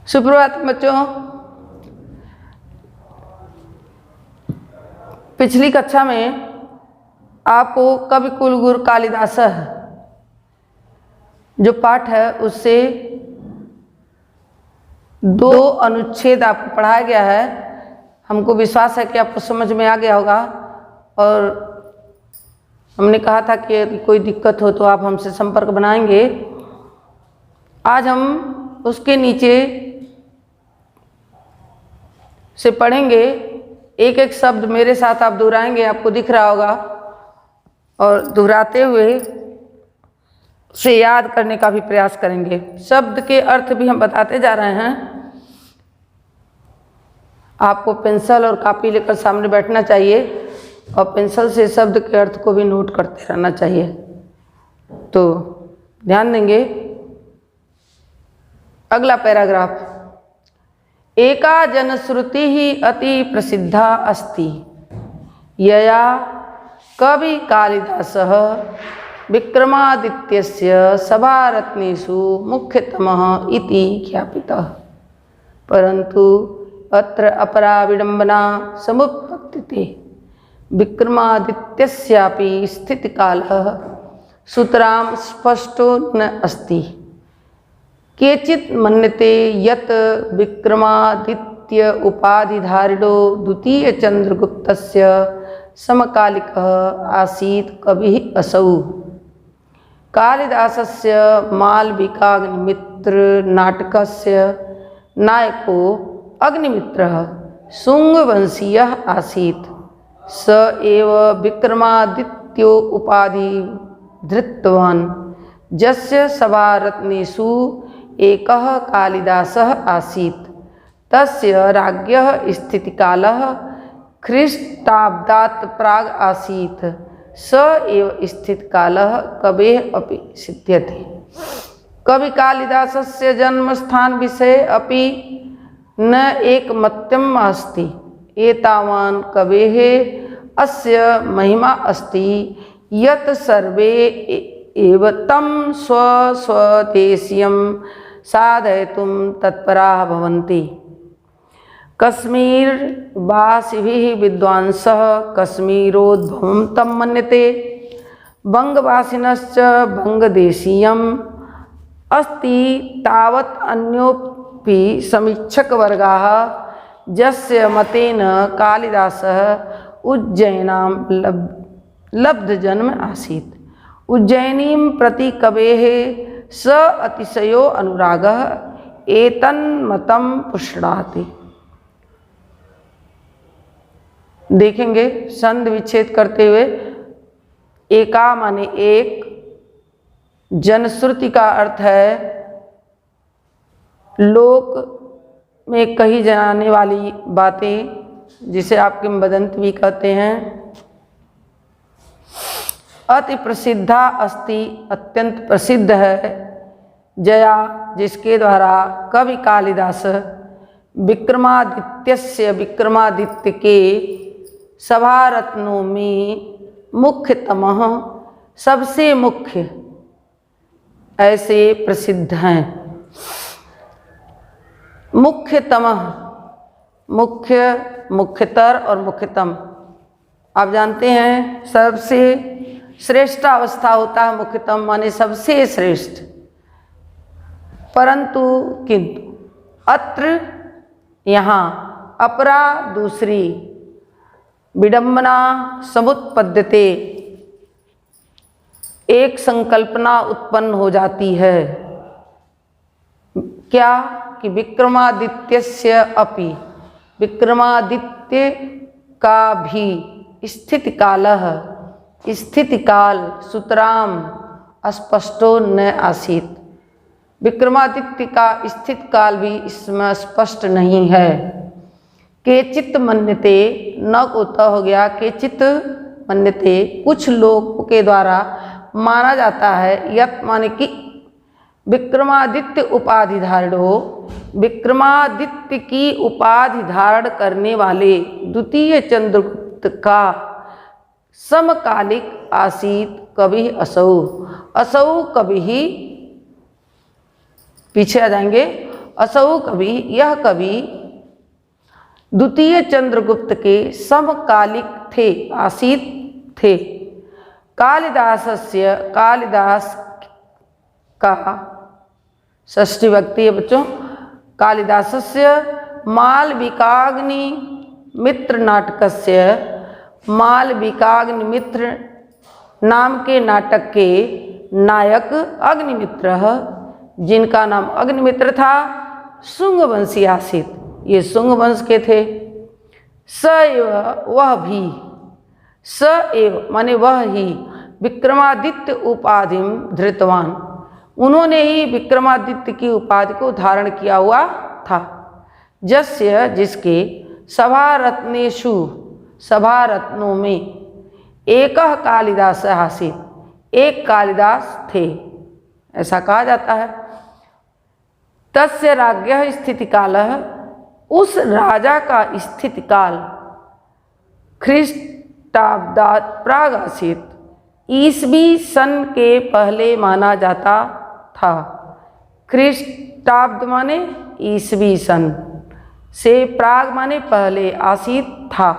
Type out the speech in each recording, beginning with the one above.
सुप्रभात बच्चों। पिछली कक्षा में आपको कवि कुलगुरु कालिदासः जो पाठ है उससे दो अनुच्छेद आपको पढ़ाया गया है। हमको विश्वास है कि आपको समझ में आ गया होगा और हमने कहा था कि यदि कोई दिक्कत हो तो आप हमसे संपर्क बनाएंगे। आज हम उसके नीचे से पढ़ेंगे। एक एक शब्द मेरे साथ आप दोहराएंगे, आपको दिख रहा होगा, और दोहराते हुए से याद करने का भी प्रयास करेंगे। शब्द के अर्थ भी हम बताते जा रहे हैं। आपको पेंसिल और कॉपी लेकर सामने बैठना चाहिए और पेंसिल से शब्द के अर्थ को भी नोट करते रहना चाहिए। तो ध्यान देंगे। अगला पैराग्राफ। एका जनश्रुति ही अति प्रसिद्धा अस्ति यया कवि कालिदासः विक्रमादित्यस्य सभारत्नेषु मुख्यतमः इति ख्यापितः, परन्तु अत्र अपरा विडम्बना समुत्पद्यते। विक्रमादित्यस्यापि स्थितिकालः सुतरां स्पष्टो न अस्ति। केचित् मन्यते यत् विक्रमादित्य उपाधिधारिणो द्वितीय चंद्रगुप्तस्य समकालिकः आसीत् कविः असौ। कालिदासस्य मालविकाग्निमित्र नाटकस्य नायको अग्निमित्रः शुंगवंशीयः आसीत्। स एव विक्रमादित्यो उपाधि धृतवान्, जस्य सभारत्नेषु एकः कालिदासः आसीत्। तस्य राज्ञः स्थितिकालः ख्रीष्टाब्दात् प्राग् आसीत्। स एव स्थितिकालः कवेः अपि सिद्ध्यति। कवि कालिदासस्य जन्मस्थान विषये अपि न एकमत्यम् अस्ति। एतावान् कवेः अस्य महिमा अस्ति यत् सर्वे एव तं स्वस्वदेशीयं साधयितुं तत्पराः भवन्ति। कश्मीरवासिभिः विद्वांसः कश्मीरोद्भवं तं मन्यते। बङ्गवासिनश्च बङ्गदेशीयम् अस्ति। तावत् अन्योऽपि समीक्षकवर्गाः यस्य मतेन कालिदासः उज्जयिनां लब्धजन्म आसीत्। उज्जयिनीं प्रति कवेः स अतिशयो अनुरागः एतन्मतं पुष्णाति। देखेंगे संधि विच्छेद करते हुए। एका माने एक, जनश्रुति का अर्थ है लोक में कही जाने वाली बातें, जिसे आप किंवदंती भी कहते हैं। अति प्रसिद्धा अस्ति, अत्यंत प्रसिद्ध है। जया, जिसके द्वारा कवि कालिदास विक्रमादित्यस्य, विक्रमादित्य के सभारत्नों में मुख्यतमः, सबसे मुख्य, ऐसे प्रसिद्ध हैं। मुख्यतमः, मुख्य, मुख्यतर और मुख्यतम। आप जानते हैं सबसे श्रेष्ठ अवस्था होता है मुख्यतम, माने सबसे श्रेष्ठ। परंतु किंतु अत्र, यहाँ, अपरा दूसरी, विडम्बना समुत्पद्यते, एक संकल्पना उत्पन्न हो जाती है। क्या कि विक्रमादित्यस्य अपि, विक्रमादित्य का भी स्थितिकालः, स्थितिकाल सुतराम अस्पष्टो न आसीत्। विक्रमादित्य का स्थित काल भी इसमें स्पष्ट नहीं है। केचित् मन्यते, न को त हो गया, केचित् मन्यते, कुछ लोगों के द्वारा माना जाता है। यत् माने कि विक्रमादित्य उपाधि धारणो, विक्रमादित्य की उपाधि धारण करने वाले द्वितीय चंद्रगुप्त का समकालिक आसीत कवि असौ। असौ कवि ही, पीछे आ जाएंगे, असौ कवि, यह कवि द्वितीय चंद्रगुप्त के समकालिक थे, आसीत थे। कालिदासस्य, कालिदास का षष्ठी विभक्ति है बच्चों। कालिदासस्य मालविकाग्नि मित्र नाटकस्य, मालविकाग्नि मित्र नाम के नाटक के नायक अग्निमित्र, जिनका नाम अग्निमित्र था, शुंग वंशी आसीत, ये शुंग वंश के थे। स एव, वह भी, स एव माने वह ही, विक्रमादित्य उपाधि धृतवान, उन्होंने ही विक्रमादित्य की उपाधि को धारण किया हुआ था। जस्य, जिसके सभारत्नेषु, सभारत्नों में एक कालिदास आसीत, एक कालिदास थे, ऐसा कहा जाता है। तस्य राज्ञः स्थिति कालः, उस राजा का स्थिति काल ख्रीष्टाब्दात् प्राग आसीत, ईसवी सन के पहले माना जाता था। ख्रीष्टाब्द माने ईसवी सन से, प्राग माने पहले, आसीत था।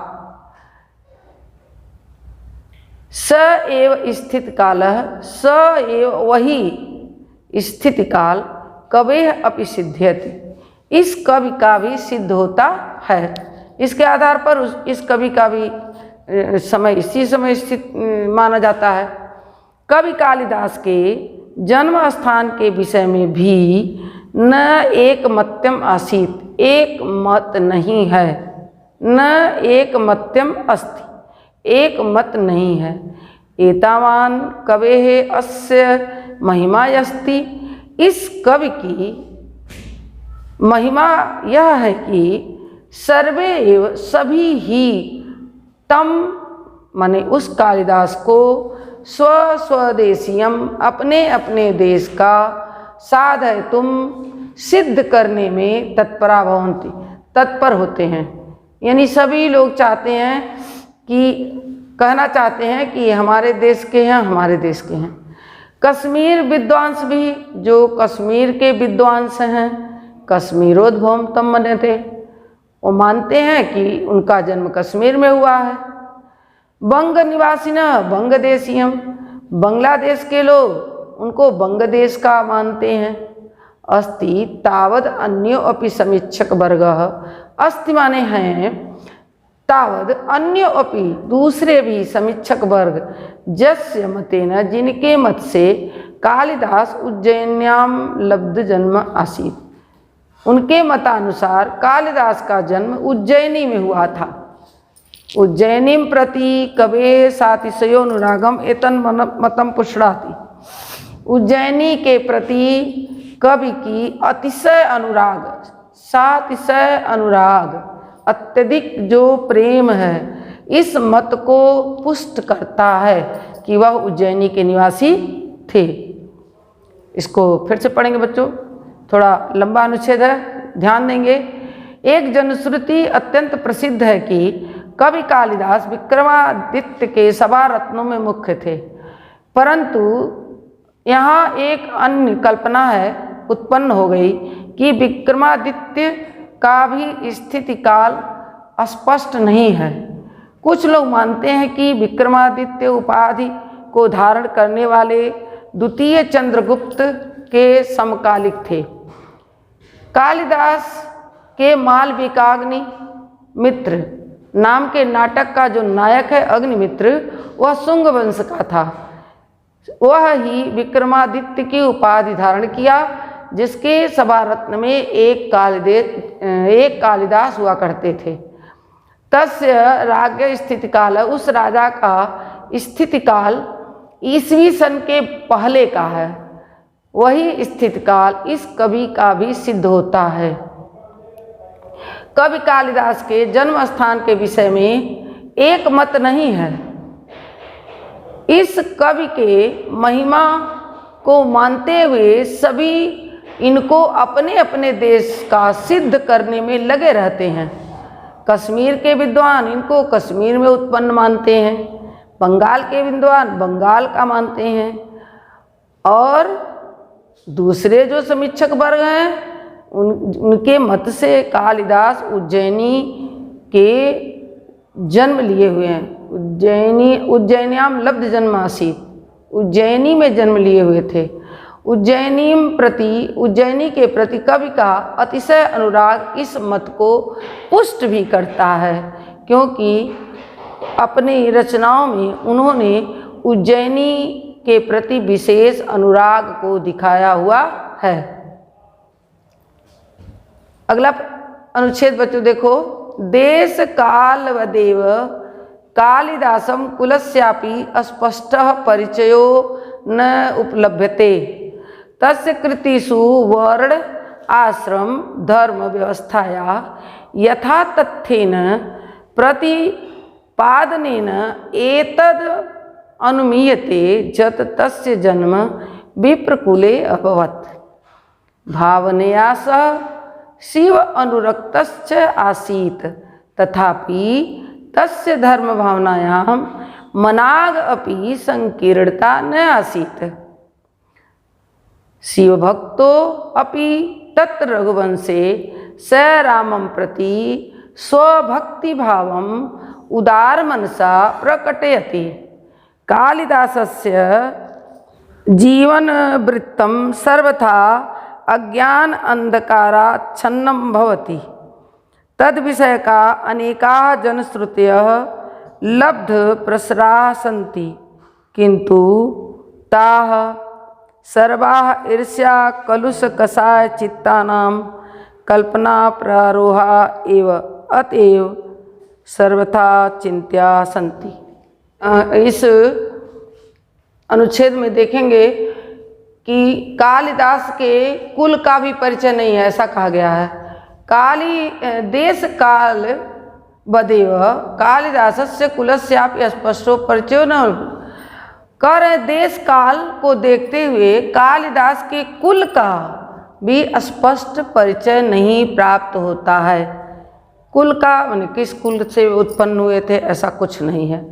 स एव स्थित कालः, स एव वही स्थिति काल, कवेः अपि सिद्ध्यति, इस कवि का भी सिद्ध होता है। इसके आधार पर इस कवि का भी समय इसी समय स्थित माना जाता है। कवि कालिदास के जन्म स्थान के विषय में भी न एक मत्यम आसीत, एक मत नहीं है, न एक मत्यम अस्ति, एक मत नहीं है। एतावान कवेः अस्य महिमा अस्ति, इस कवि की महिमा यह है कि सर्वे एव, सभी ही, तम माने उस कालिदास को, स्वदेशीयम, अपने अपने देश का, साधय तुम, सिद्ध करने में तत्परा भवन्ति, तत्पर होते हैं। यानी सभी लोग चाहते हैं कि, कहना चाहते हैं कि हमारे देश के हैं, हमारे देश के हैं। कश्मीर विद्वांस भी, जो कश्मीर के विद्वांस हैं, कश्मीरोद्भवम तम मन्यते, वो मानते हैं कि उनका जन्म कश्मीर में हुआ है। बंग निवासिना बंगदेशीयम, बांग्लादेश के लोग उनको बंगदेश का मानते हैं। अस्ति तावद अन्यो अपि समीक्षक वर्गः, अस्ति माने हैं, तावद अन्यो अपि, दूसरे भी समीक्षक वर्ग, जस्य मतेन, जिनके मत से कालिदास उज्जैन्याम लब्ध जन्म आसीत, उनके मतानुसार कालिदास का जन्म उज्जैनी में हुआ था। उज्जैनीं प्रति कवेः सातिशयोनुरागम एतन मतम पुष्णाति, उज्जैनी के प्रति कवि की अतिशय अनुराग, सातिशय अनुराग, अत्यधिक जो प्रेम है, इस मत को पुष्ट करता है कि वह उज्जैनी के निवासी थे। इसको फिर से पढ़ेंगे बच्चों, थोड़ा लंबा अनुच्छेद है, ध्यान देंगे। एक जनश्रुति अत्यंत प्रसिद्ध है कि कवि कालिदास विक्रमादित्य के सभा रत्नों में मुख्य थे, परंतु यहाँ एक अन्य कल्पना है उत्पन्न हो गई कि विक्रमादित्य का भी स्थिति काल स्पष्ट नहीं है। कुछ लोग मानते हैं कि विक्रमादित्य उपाधि को धारण करने वाले द्वितीय चंद्रगुप्त के समकालिक थे। कालिदास के मालविकाग्नि मित्र नाम के नाटक का जो नायक है अग्निमित्र, वह शुंग वंश का था। वह ही विक्रमादित्य की उपाधि धारण किया, जिसके सभारत्न में एक कालिदास हुआ करते थे। तस्य राज्ञ स्थिति काल, उस राजा का स्थिति काल ईसवी सन के पहले का है। वही स्थिति काल इस कवि का भी सिद्ध होता है। कवि कालिदास के जन्म स्थान के विषय में एक मत नहीं है। इस कवि के महिमा को मानते हुए सभी इनको अपने अपने देश का सिद्ध करने में लगे रहते हैं। कश्मीर के विद्वान इनको कश्मीर में उत्पन्न मानते हैं, बंगाल के विद्वान बंगाल का मानते हैं, और दूसरे जो समीक्षक वर्ग हैं उनके मत से कालिदास उज्जैनी के जन्म लिए हुए हैं। उज्जैन्याम लब्ध जन्मासीत, उज्जैनी में जन्म लिए हुए थे। उज्जैनी के प्रति कवि का अतिशय अनुराग इस मत को पुष्ट भी करता है, क्योंकि अपनी रचनाओं में उन्होंने उज्जैनी के प्रति विशेष अनुराग को दिखाया हुआ है। अगला अनुच्छेद बच्चों देखो, देश काल वदेव कालिदासम कुलस्यापि अस्पष्टः परिचयो न उपलभ्यते तस्य कृतिषु वर्ण आश्रम धर्म व्यवस्थाया यथा तथ्येन प्रतिपादनेन एतद् अनुमीयते यत् तस्य जन्म विप्रकुले अभवत्। भावनया सह शिव अनुरक्तश्च आसीत्, तथापि तस्य धर्म भावनायां मनाग अपि संकीर्णता न आसीत्। शिवभक्तो अपि तत्र रघुवंशे स रामं प्रति स्वभक्तिभावम् उदारमनसा प्रकटयति। कालिदासस्य जीवनवृत्तं सर्वथा अज्ञान अंधकाराच्छन्नं भवति। तद्विषयका अनेकाः जनश्रुतयः लब्ध प्रसराः सन्ति, किन्तु ताः सर्वाः ईर्ष्या कलुष कषाय चित्तानां कल्पना प्रारोहा एव, अतएव सर्वथा चिंत्या सन्ति। इस अनुच्छेद में देखेंगे कि कालिदास के कुल का भी परिचय नहीं है, ऐसा कहा गया है। देश काल बदेव कालिदासस्य कुलस्यापि स्पष्टो परिचयो न कह रहे। देश काल को देखते हुए कालिदास के कुल का भी स्पष्ट परिचय नहीं प्राप्त होता है। कुल का माने किस कुल से उत्पन्न हुए थे, ऐसा कुछ नहीं है।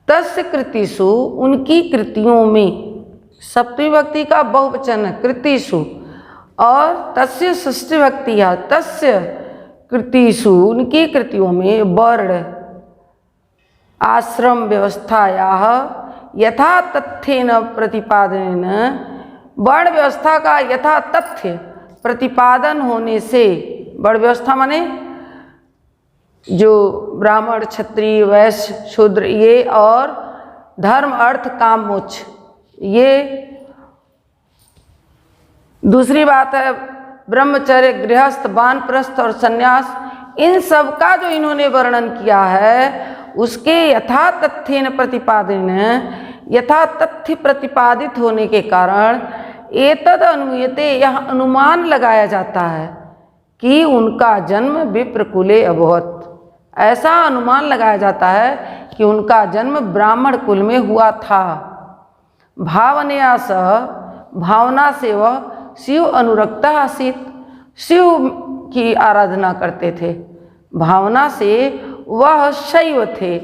तस्य कृतिषु उनकी कृतियों में, सप्तमी विभक्ति का बहुवचन है कृतिषु, और तस्य षष्ठी विभक्ति है तस्य कृतिषु, उनकी कृतियों में वर्ण आश्रम व्यवस्थायाः यथा तथ्येन प्रतिपादनेन, वर्ण व्यवस्था का यथा तथ्य प्रतिपादन होने से, वर्ण व्यवस्था माने जो ब्राह्मण क्षत्रिय वैश्य शूद्र ये, और धर्म अर्थ काम मोक्ष ये। दूसरी बात है ब्रह्मचर्य गृहस्थ वानप्रस्थ और संन्यास, इन सब का जो इन्होंने वर्णन किया है उसके यथा तथ्येन प्रतिपादन, यथा तथ्य प्रतिपादित होने के कारण एतद अनुमीयते, यह अनुमान लगाया जाता है कि उनका जन्म विप्रकुले अभवत्। ऐसा अनुमान लगाया जाता है कि उनका जन्म ब्राह्मण कुल में हुआ था। भावनया सह, भावना से वह शिव अनुरक्ता आसीत, शिव की आराधना करते थे। भावना से वह शैव थे,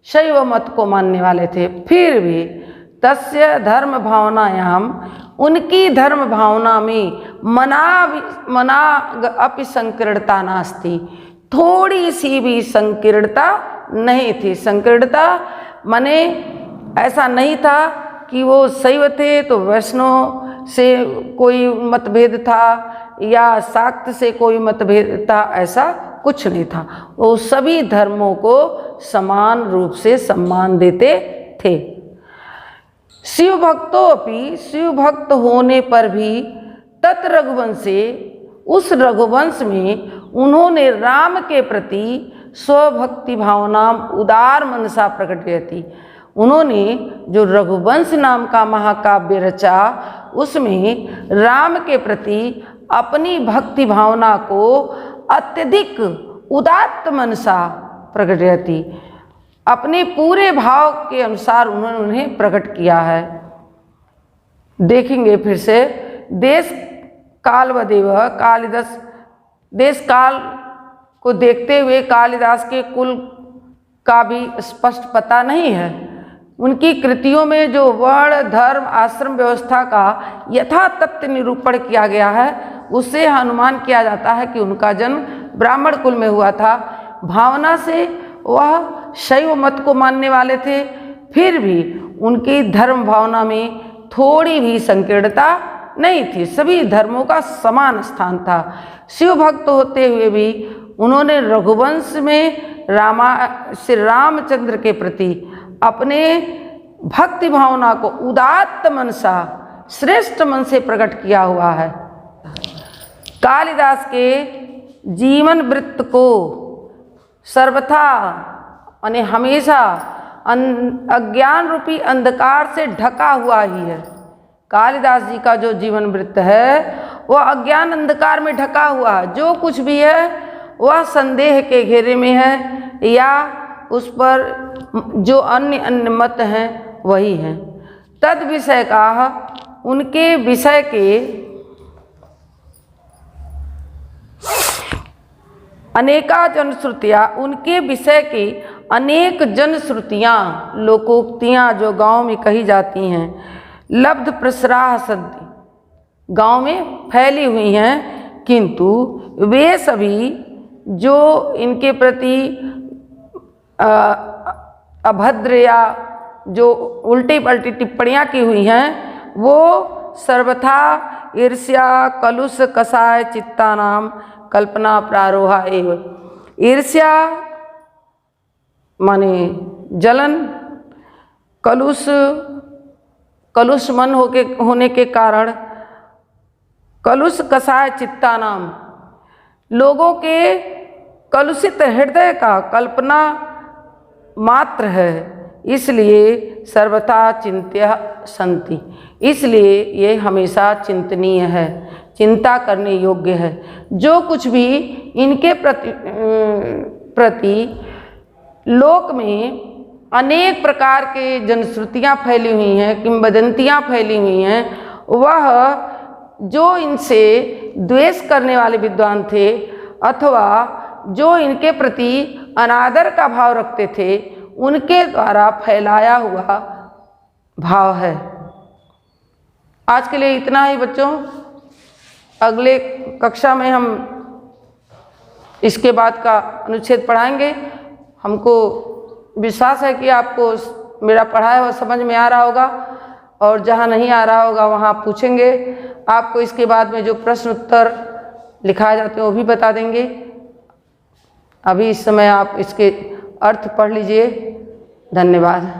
शैव मत को मानने वाले थे। फिर भी तस्य धर्म भावनायाम, उनकी धर्म भावना में मना अपि संकीर्णता नास्ति, थोड़ी सी भी संकीर्णता नहीं थी। संकीर्णता माने ऐसा नहीं था कि वो शैव थे तो वैष्णव से कोई मतभेद था या शाक्त से कोई मतभेद था, ऐसा कुछ नहीं था। वो सभी धर्मों को समान रूप से सम्मान देते थे। शिव भक्तों अपनी, शिव भक्त होने पर भी तत् रघुवंशे, उस रघुवंश में उन्होंने राम के प्रति स्वभक्ति भावना उदार मनसा प्रकट की थी। उन्होंने जो रघुवंश नाम का महाकाव्य रचा उसमें राम के प्रति अपनी भक्ति भावना को अत्यधिक उदात्त मनसा प्रकट रहती, अपने पूरे भाव के अनुसार उन्होंने उन्हें प्रकट किया है। देखेंगे फिर से, देश काल वदेव कालिदास, देश काल को देखते हुए कालिदास के कुल का भी स्पष्ट पता नहीं है, उनकी कृतियों में जो वर्ण धर्म आश्रम व्यवस्था का यथातथ्य निरूपण किया गया है, उससे अनुमान किया जाता है कि उनका जन्म ब्राह्मण कुल में हुआ था। भावना से वह शैव मत को मानने वाले थे, फिर भी उनकी धर्म भावना में थोड़ी भी संकीर्णता नहीं थी। सभी धर्मों का समान स्थान था। शिव भक्त होते हुए भी उन्होंने रघुवंश में श्री रामचंद्र के प्रति अपने भक्ति भावना को उदात्त मनसा श्रेष्ठ मन से प्रकट किया हुआ है। कालिदास के जीवन वृत्त को सर्वथा यानी हमेशा अज्ञान रूपी अंधकार से ढका हुआ ही है। कालिदास जी का जो जीवन वृत्त है वह अज्ञान अंधकार में ढका हुआ है। जो कुछ भी है वह संदेह के घेरे में है, या उस पर जो अन्य मत हैं वही हैं। तद विषय का उनके विषय के अनेका जनश्रुतियाँ, उनके विषय की अनेक जनश्रुतियाँ लोकोक्तियाँ जो गांव में कही जाती हैं, लब्ध प्रसराह सन्ति, गांव में फैली हुई हैं, किंतु वे सभी जो इनके प्रति अभद्र या जो उल्टी पलटी टिप्पणियाँ की हुई हैं, वो सर्वथा ईर्ष्या कलुष कषाय चित्ता नाम कल्पना प्रारोहा एवं। ईर्ष्या माने जलन, कलुष मन होने के कारण कलुष कषाय चित्ता नाम, लोगों के कलुषित हृदय का कल्पना मात्र है, इसलिए सर्वथा चिंत्य संति, इसलिए ये हमेशा चिंतनीय है, चिंता करने योग्य है। जो कुछ भी इनके प्रति लोक में अनेक प्रकार के जनश्रुतियाँ फैली हुई हैं, किंवदंतियाँ फैली हुई हैं, वह जो इनसे द्वेष करने वाले विद्वान थे अथवा जो इनके प्रति अनादर का भाव रखते थे, उनके द्वारा फैलाया हुआ भाव है। आज के लिए इतना ही बच्चों। अगले कक्षा में हम इसके बाद का अनुच्छेद पढ़ाएंगे। हमको विश्वास है कि आपको मेरा पढ़ाया हुआ समझ में आ रहा होगा, और जहाँ नहीं आ रहा होगा वहाँ आप पूछेंगे। आपको इसके बाद में जो प्रश्न उत्तर लिखाए जाते हैं वो भी बता देंगे। अभी इस समय आप इसके अर्थ पढ़ लीजिए। धन्यवाद।